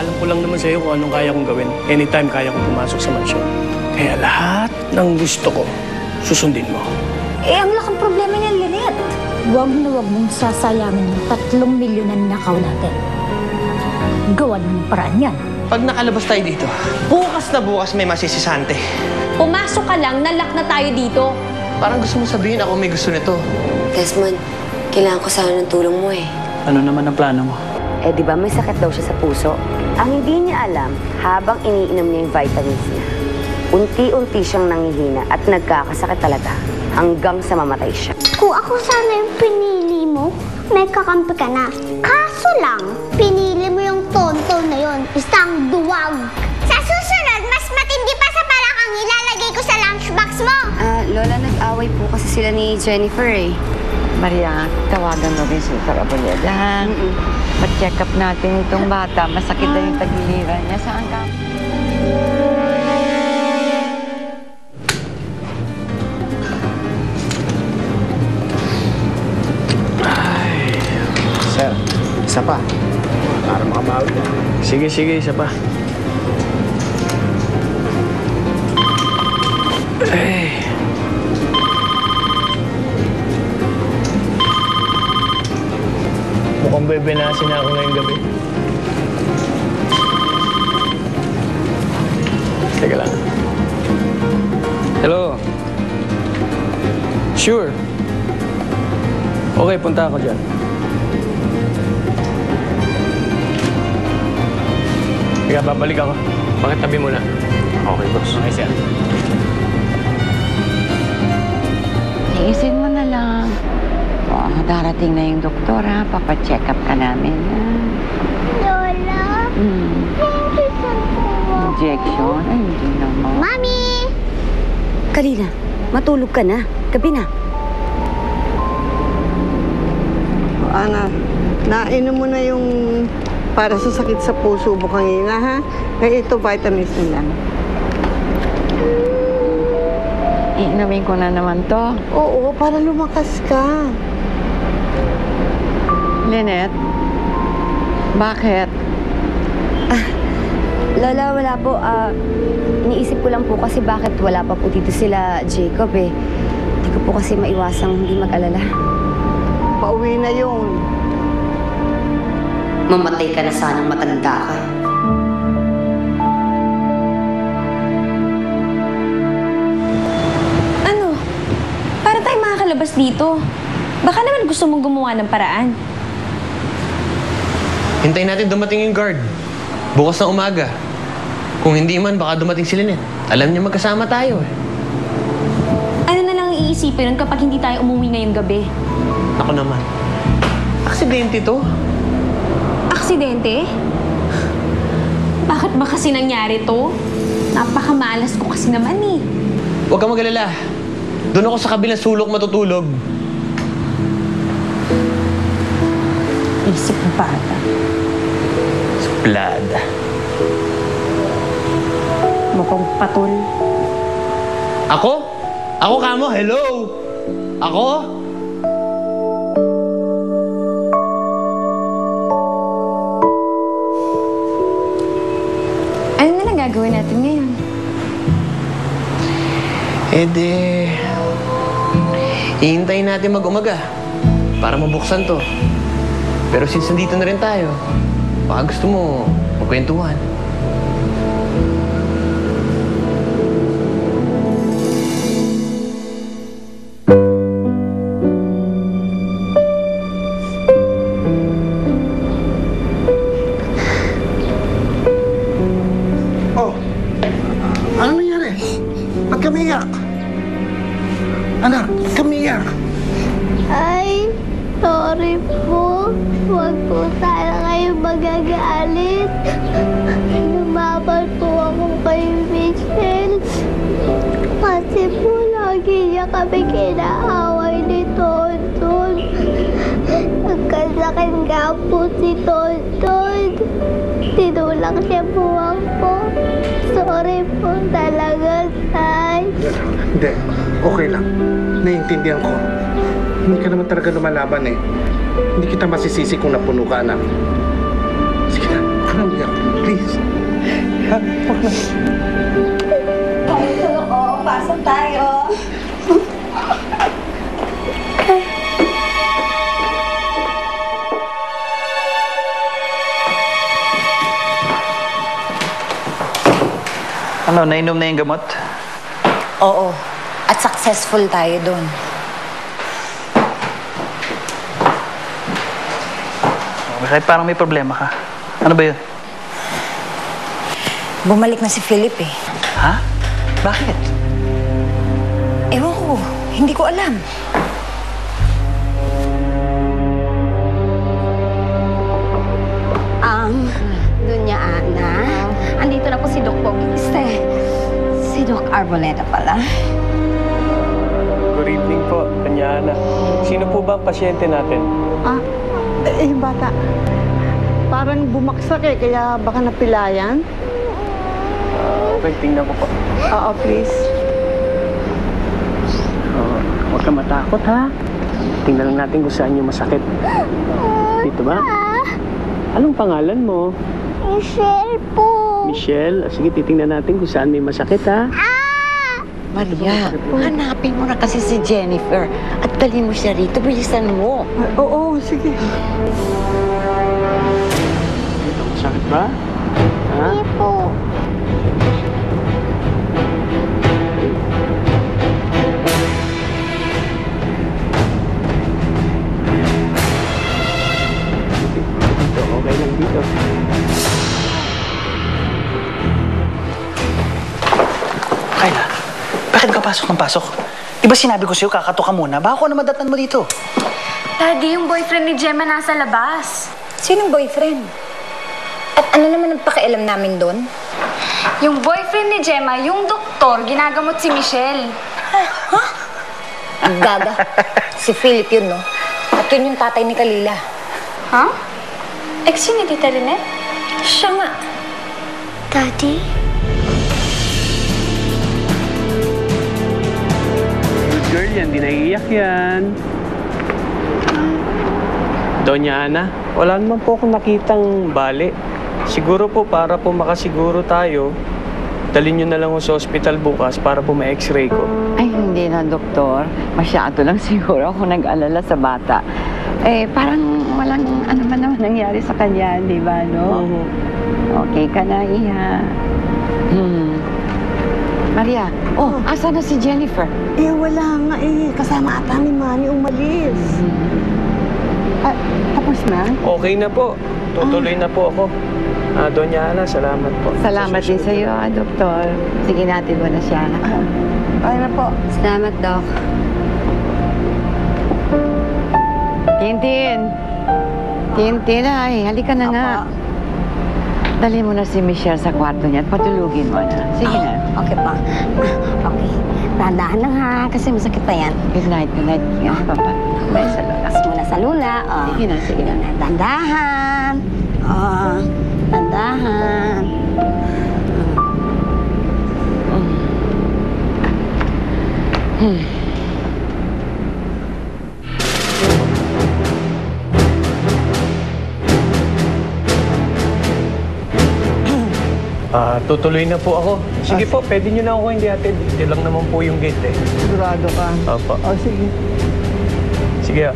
Ipapaalam ko lang naman sa'yo kung anong kaya kong gawin. Anytime kaya kong pumasok sa mansyon. Kaya lahat ng gusto ko, susundin mo. Eh, ang laking problema niyan, Lynette. Huwag na huwag mong sasayangin yung 3 milyon na ninakaw natin. Gawan mo ng paraan yan. Pag nakalabas tayo dito, bukas na bukas may masisisante. Pumasok ka lang, nalak na tayo dito. Parang gusto mo sabihin ako may gusto nito. Desmond, kailangan ko sana ng tulong mo eh. Ano naman ang plano mo? Eh, di ba may sakit daw siya sa puso? Ang hindi niya alam, habang iniinom niya yung vitamins niya, unti-unti siyang nangihina at nagkakasakit talaga hanggang sa mamatay siya. Kung ako sana yung pinili mo, may kakampi ka na. Kaso lang, pinili mo yung tonto na yon, isang duwag. Sa susunod, mas matindi pa sa palakang ilalagay ko sa lunchbox mo. Lola, nag-away po kasi sila ni Jennifer eh. Maria, tawagan mo rin si Tarabuleda, ha? Pa-check up natin itong bata. Masakit na yung tagiliran niya. Saan ka? Sir, isa pa. Para makabawi na. Sige, isa pa. Mukhang bebenasin na ako ngayong gabi. Teka lang. Hello? Sure. Okay, punta ako dyan. Kaya babalik ako. Pakitabi mo na. Okay, boss. Okay, sir. Iisin mo na lang. Darating na yung doktor, ha? Papacheck up ka namin, ha? Lola, injection po. Injection? Ay, hindi naman. Mami! Kalina, matulog ka na. Gabi na. Ana, nainom mo na yung para sa sakit sa puso mo kanina, ha? Kaya ito, vitamins na lang. Iinumin ko na naman to. Oo, para lumakas ka. Lynette, bakit? Lola, wala po. Iniisip ko lang po kasi bakit wala pa po dito sila Jacob eh. Hindi ko po kasi maiwasang hindi mag-alala. Pauwi na yun. Mamatay ka na sanang matanda ka. Ano? Para tayo makakalabas dito. Baka naman gusto mong gumawa ng paraan. Hintayin natin dumating yung guard. Bukas na umaga. Kung hindi man, baka dumating si Lynette. Alam niya magkasama tayo eh. Ano na lang iisipin nun kapag hindi tayo umuwi ngayong gabi? Ako naman. Aksidente to. Aksidente? Bakit ba kasi nangyari to? Napakamalas ko kasi naman eh. Huwag kang mag-alala. Doon ako sa kabilang sulok matutulog. Isip ng bata. Suplada. Mukhang patol. Ako? Ako kamo? Hello? Ako? Ano na lang gagawin natin ngayon? Hihintayin natin mag-umaga para mabuksan to. Pero since nandito na rin tayo, baka gusto mo magkwentuhan. Oh, ano nangyari? Ba't kami iyak? Anak, ba't kami iyak? Ay, sorry po. Huwag po sana kayo magagalit. Lumaban po ako kay Michelle. Kasi po lagi niya kami kinaaway ni Tonton. Nagkasakit nga po si Tonton. Tinulak siya po ako. Sorry po talaga, Tay. Hindi, okay lang. Naiintindihan ko. Hindi ka naman talaga lumalaban eh. Hindi kita masisisi kung napuno ka, anak. Sige na, huwag kang iyak. Please. please. Huwag na. Pasok tayo. Ano, nainom na yung gamot? Oo. At successful tayo doon. Kahit parang may problema ka. Ano ba yun? Bumalik na si Philip eh. Ha? Bakit? Ewan ko. Hindi ko alam. Dunya Ana, andito na po si Doc Bogiste. Si Doc Arboleda pala. Good evening po, Doña Ana. Sino po ba ang pasyente natin? Yung bata. Parang bumaksak eh, kaya baka napilayan. Okay, tingnan ko po. Oo, please. Huwag ka matakot, ha? Tingnan lang natin kung saan yung masakit. Dito ba? Anong pangalan mo? Michelle po. Michelle? Sige, titingnan natin kung saan may masakit, ha? Maria, hanapin mo na kasi si Jennifer at dali mo siya rito. Bilisan mo. Oo, sige. Dito, masakit ba? Ha? Hindi po. Dito, okay lang dito. Kayla, bakit ka pasok ng pasok? Di ba sinabi ko sa'yo, kakato ka muna? Baka ako na madatan mo dito. Daddy, yung boyfriend ni Gemma nasa labas. Sinong boyfriend? At ano naman ang pakialam namin doon? Yung boyfriend ni Gemma, yung doktor, ginagamot si Michelle. Ang gaga. Si Philip yun, no? At yun yung tatay ni Kalila. Ha? Ex yun ni Tita Lynette? Siya nga. Daddy? Good girl yan, di naiiyak yan. Doña Ana, wala naman po akong nakitang bali. Siguro po para po makasiguro tayo, dalhin nyo na lang sa ospital bukas para po ma-x-ray ko. Ay, hindi na, doktor. Masyado lang siguro ako nag-alala sa bata. Eh, parang walang ano man naman nangyari sa kanya, di ba, no? Okay ka na, Iha. Maria, asa na si Jennifer? Eh, wala nga eh. Kasama ata ni Manny umalis. Tapos na? Okay na po. Tutuloy na po ako. Doña Ana, salamat po. Salamat din sa iyo, doktor. Sige, natin mo na siya. Ay na po. Salamat, Doc. Tintin! Tintin, ay, halika na nga. Dali mo na si Michelle sa kwarto niya at patulugin mo na. Sige na. Okay pa. Okay. Tandaan lang ha, kasi masakit pa yan. Good night, good night. Papa. Bye sa lola. Takas muna sa lula. Oh. Sige na, sige na. Tandahan. Oh, tandahan. Tutuloy na po ako. Sige po, pwede nyo na ako hindi atid. Ito lang naman po yung gate eh. Sigurado ka? Opo. Oh, sige. Sige,